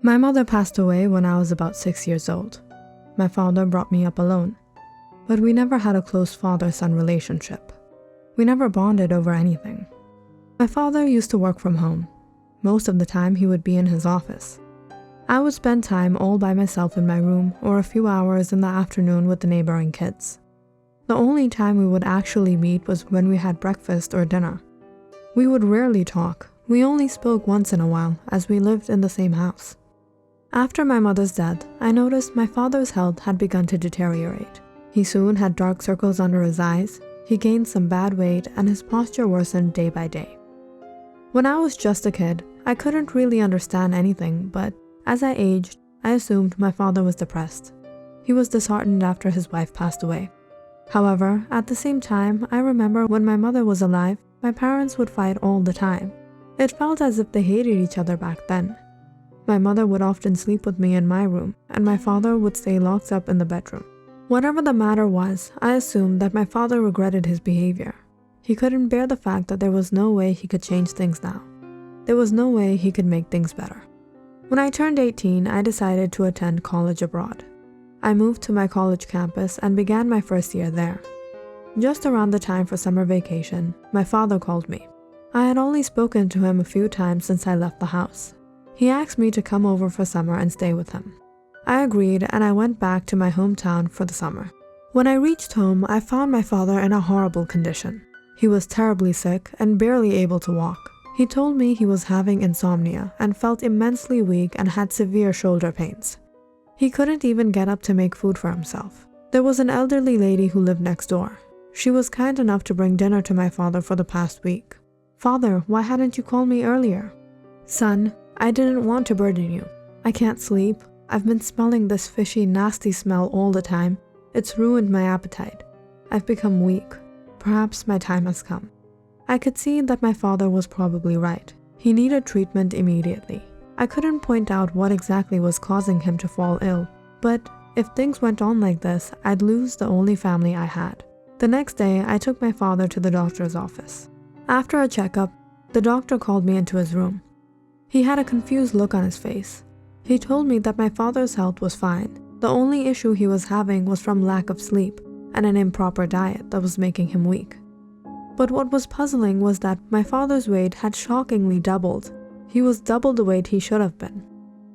My mother passed away when I was about 6 years old. My father brought me up alone, but we never had a close father-son relationship. We never bonded over anything. My father used to work from home. Most of the time he would be in his office. I would spend time all by myself in my room or a few hours in the afternoon with the neighboring kids. The only time we would actually meet was when we had breakfast or dinner. We would rarely talk. We only spoke once in a while as we lived in the same house. After my mother's death, I noticed my father's health had begun to deteriorate. He soon had dark circles under his eyes, he gained some bad weight, and his posture worsened day by day. When I was just a kid, I couldn't really understand anything, but as I aged, I assumed my father was depressed. He was disheartened after his wife passed away. However, at the same time, I remember when my mother was alive, my parents would fight all the time. It felt as if they hated each other back then. My mother would often sleep with me in my room, and my father would stay locked up in the bedroom. Whatever the matter was, I assumed that my father regretted his behavior. He couldn't bear the fact that there was no way he could change things now. There was no way he could make things better. When I turned 18, I decided to attend college abroad. I moved to my college campus and began my first year there. Just around the time for summer vacation, my father called me. I had only spoken to him a few times since I left the house. He asked me to come over for summer and stay with him. I agreed and I went back to my hometown for the summer. When I reached home, I found my father in a horrible condition. He was terribly sick and barely able to walk. He told me he was having insomnia and felt immensely weak and had severe shoulder pains. He couldn't even get up to make food for himself. There was an elderly lady who lived next door. She was kind enough to bring dinner to my father for the past week. "Father, why hadn't you called me earlier?" "Son, I didn't want to burden you. I can't sleep. I've been smelling this fishy, nasty smell all the time. It's ruined my appetite. I've become weak. Perhaps my time has come." I could see that my father was probably right. He needed treatment immediately. I couldn't point out what exactly was causing him to fall ill, but if things went on like this, I'd lose the only family I had. The next day, I took my father to the doctor's office. After a checkup, the doctor called me into his room. He had a confused look on his face. He told me that my father's health was fine. The only issue he was having was from lack of sleep and an improper diet that was making him weak. But what was puzzling was that my father's weight had shockingly doubled. He was double the weight he should have been.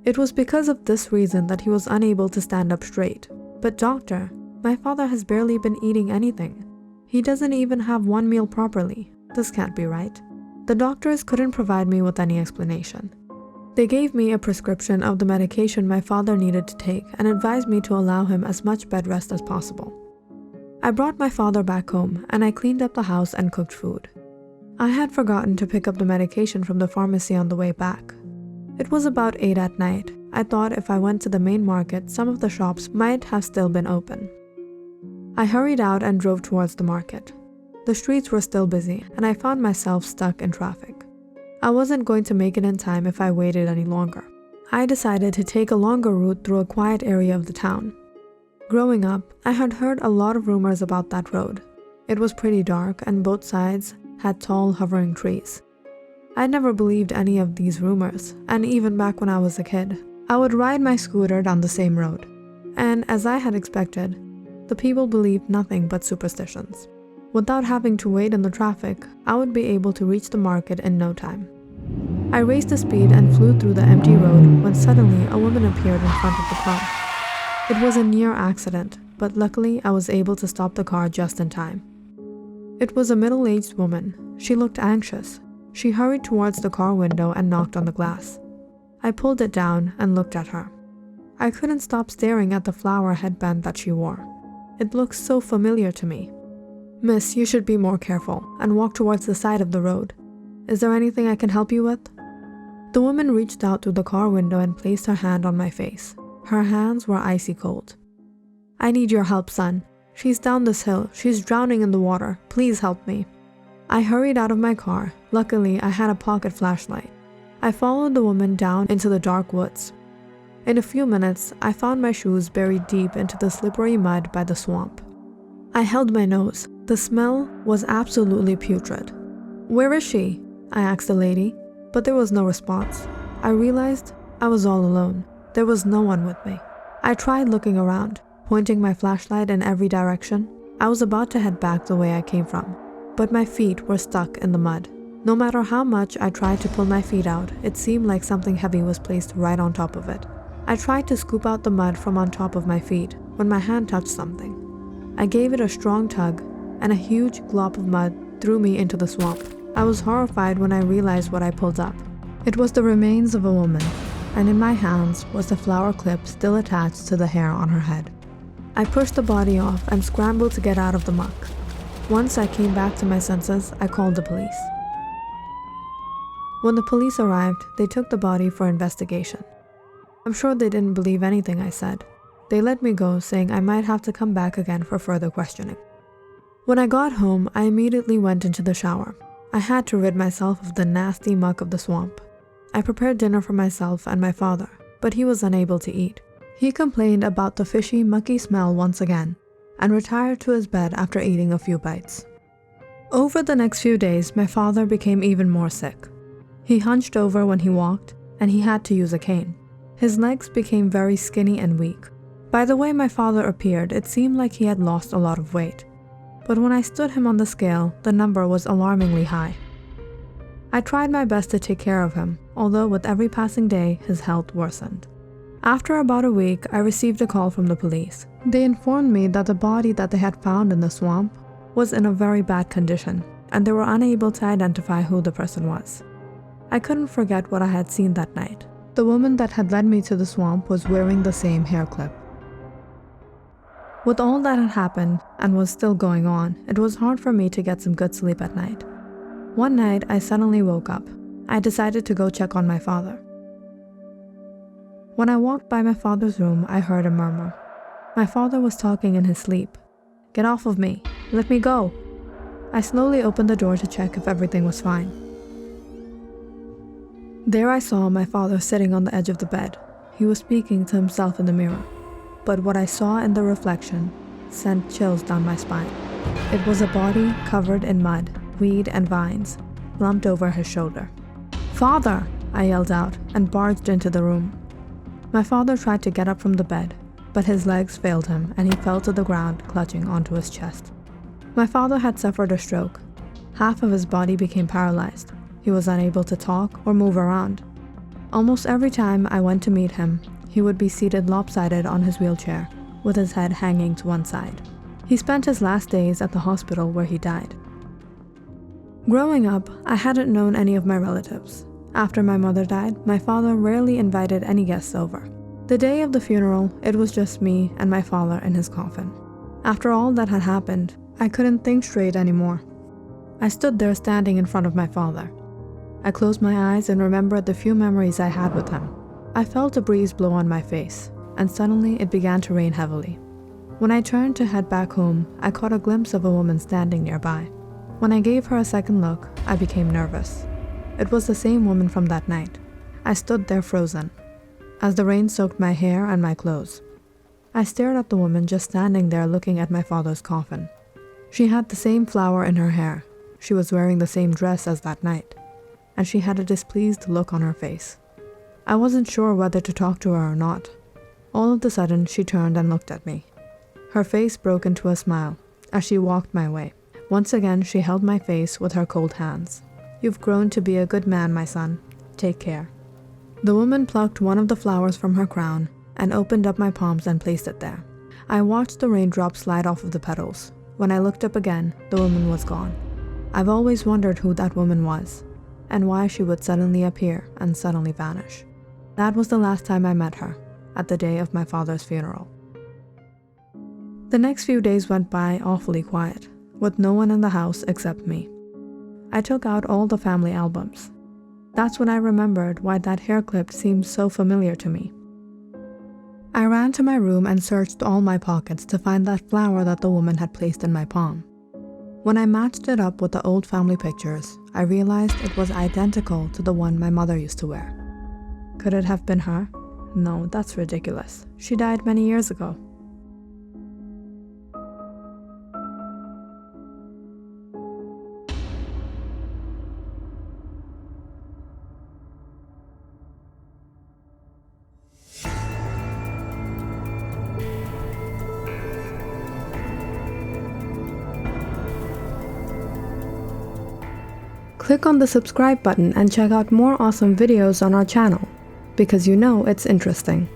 It was because of this reason that he was unable to stand up straight. "But doctor, my father has barely been eating anything. He doesn't even have one meal properly. This can't be right." The doctors couldn't provide me with any explanation. They gave me a prescription of the medication my father needed to take and advised me to allow him as much bed rest as possible. I brought my father back home and I cleaned up the house and cooked food. I had forgotten to pick up the medication from the pharmacy on the way back. It was about 8 at night. I thought if I went to the main market, some of the shops might have still been open. I hurried out and drove towards the market. The streets were still busy and I found myself stuck in traffic. I wasn't going to make it in time if I waited any longer. I decided to take a longer route through a quiet area of the town. Growing up, I had heard a lot of rumors about that road. It was pretty dark and both sides had tall, hovering trees. I never believed any of these rumors, and even back when I was a kid, I would ride my scooter down the same road. And as I had expected, the people believed nothing but superstitions. Without having to wait in the traffic, I would be able to reach the market in no time. I raised the speed and flew through the empty road when suddenly a woman appeared in front of the car. It was a near accident, but luckily I was able to stop the car just in time. It was a middle-aged woman. She looked anxious. She hurried towards the car window and knocked on the glass. I pulled it down and looked at her. I couldn't stop staring at the flower headband that she wore. It looked so familiar to me. "Miss, you should be more careful and walk towards the side of the road. Is there anything I can help you with?" The woman reached out through the car window and placed her hand on my face. Her hands were icy cold. "I need your help, son. She's down this hill. She's drowning in the water. Please help me." I hurried out of my car. Luckily, I had a pocket flashlight. I followed the woman down into the dark woods. In a few minutes, I found my shoes buried deep into the slippery mud by the swamp. I held my nose. The smell was absolutely putrid. "Where is she?" I asked the lady, but there was no response. I realized I was all alone. There was no one with me. I tried looking around, pointing my flashlight in every direction. I was about to head back the way I came from, but my feet were stuck in the mud. No matter how much I tried to pull my feet out, it seemed like something heavy was placed right on top of it. I tried to scoop out the mud from on top of my feet when my hand touched something. I gave it a strong tug, and a huge glop of mud threw me into the swamp. I was horrified when I realized what I pulled up. It was the remains of a woman, and in my hands was the flower clip still attached to the hair on her head. I pushed the body off and scrambled to get out of the muck. Once I came back to my senses, I called the police. When the police arrived, they took the body for investigation. I'm sure they didn't believe anything I said. They let me go, saying I might have to come back again for further questioning. When I got home, I immediately went into the shower. I had to rid myself of the nasty muck of the swamp. I prepared dinner for myself and my father, but he was unable to eat. He complained about the fishy, mucky smell once again, and retired to his bed after eating a few bites. Over the next few days, my father became even more sick. He hunched over when he walked, and he had to use a cane. His legs became very skinny and weak. By the way my father appeared, it seemed like he had lost a lot of weight. But when I stood him on the scale, the number was alarmingly high. I tried my best to take care of him, although with every passing day, his health worsened. After about a week, I received a call from the police. They informed me that the body that they had found in the swamp was in a very bad condition, and they were unable to identify who the person was. I couldn't forget what I had seen that night. The woman that had led me to the swamp was wearing the same hair clip. With all that had happened and was still going on, it was hard for me to get some good sleep at night. One night, I suddenly woke up. I decided to go check on my father. When I walked by my father's room, I heard a murmur. My father was talking in his sleep. "Get off of me! Let me go!" I slowly opened the door to check if everything was fine. There I saw my father sitting on the edge of the bed. He was speaking to himself in the mirror. But what I saw in the reflection sent chills down my spine. It was a body covered in mud, weed, and vines, lumped over his shoulder. "Father!" I yelled out and barged into the room. My father tried to get up from the bed, but his legs failed him and he fell to the ground, clutching onto his chest. My father had suffered a stroke. Half of his body became paralyzed. He was unable to talk or move around. Almost every time I went to meet him, he would be seated lopsided on his wheelchair, with his head hanging to one side. He spent his last days at the hospital where he died. Growing up, I hadn't known any of my relatives. After my mother died, my father rarely invited any guests over. The day of the funeral, it was just me and my father in his coffin. After all that had happened, I couldn't think straight anymore. I stood there standing in front of my father. I closed my eyes and remembered the few memories I had with him. I felt a breeze blow on my face, and suddenly it began to rain heavily. When I turned to head back home, I caught a glimpse of a woman standing nearby. When I gave her a second look, I became nervous. It was the same woman from that night. I stood there frozen, as the rain soaked my hair and my clothes. I stared at the woman just standing there looking at my father's coffin. She had the same flower in her hair. She was wearing the same dress as that night, and she had a displeased look on her face. I wasn't sure whether to talk to her or not. All of a sudden, she turned and looked at me. Her face broke into a smile as she walked my way. Once again, she held my face with her cold hands. "You've grown to be a good man, my son. Take care." The woman plucked one of the flowers from her crown and opened up my palms and placed it there. I watched the raindrops slide off of the petals. When I looked up again, the woman was gone. I've always wondered who that woman was, and why she would suddenly appear and suddenly vanish. That was the last time I met her, at the day of my father's funeral. The next few days went by awfully quiet, with no one in the house except me. I took out all the family albums. That's when I remembered why that hair clip seemed so familiar to me. I ran to my room and searched all my pockets to find that flower that the woman had placed in my palm. When I matched it up with the old family pictures, I realized it was identical to the one my mother used to wear. Could it have been her? No, that's ridiculous. She died many years ago. Click on the subscribe button and check out more awesome videos on our channel, because you know it's interesting.